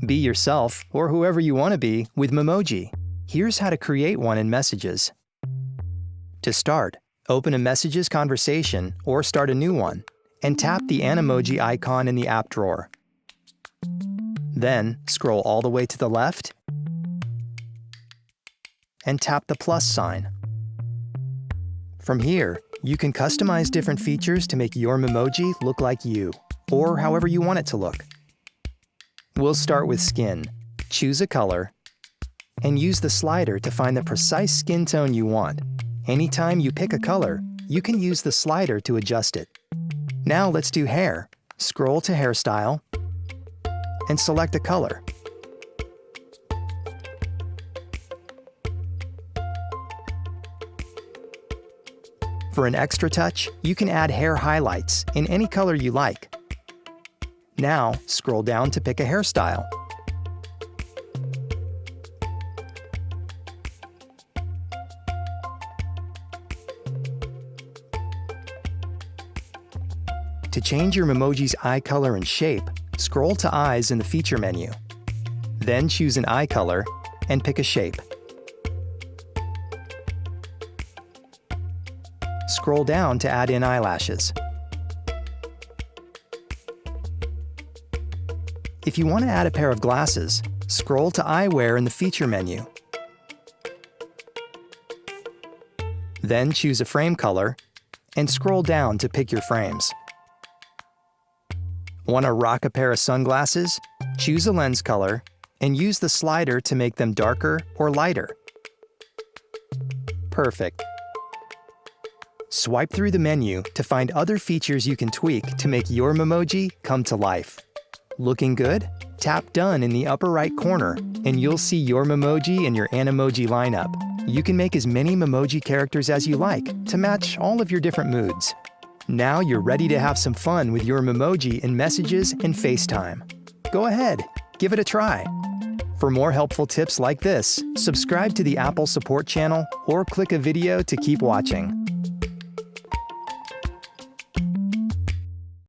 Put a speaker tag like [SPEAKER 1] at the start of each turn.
[SPEAKER 1] Be yourself or whoever you want to be with Memoji. Here's how to create one in Messages. To start, open a Messages conversation or start a new one, and tap the animoji icon in the app drawer. Then, scroll all the way to the left and tap the plus sign. From here, you can customize different features to make your Memoji look like you, or however you want it to look. We'll start with skin. Choose a color, and use the slider to find the precise skin tone you want. Anytime you pick a color, you can use the slider to adjust it. Now let's do hair. Scroll to Hairstyle, and select a color. For an extra touch, you can add hair highlights in any color you like. Now, scroll down to pick a hairstyle. To change your Memoji's eye color and shape, scroll to Eyes in the Feature menu. Then choose an eye color and pick a shape. Scroll down to add in eyelashes. If you want to add a pair of glasses, scroll to Eyewear in the Feature menu. Then choose a frame color and scroll down to pick your frames. Want to rock a pair of sunglasses? Choose a lens color and use the slider to make them darker or lighter. Perfect. Swipe through the menu to find other features you can tweak to make your Memoji come to life. Looking good? Tap Done in the upper right corner, and you'll see your Memoji in your Animoji lineup. You can make as many Memoji characters as you like to match all of your different moods. Now you're ready to have some fun with your Memoji in Messages and FaceTime. Go ahead, give it a try. For more helpful tips like this, subscribe to the Apple Support channel or click a video to keep watching.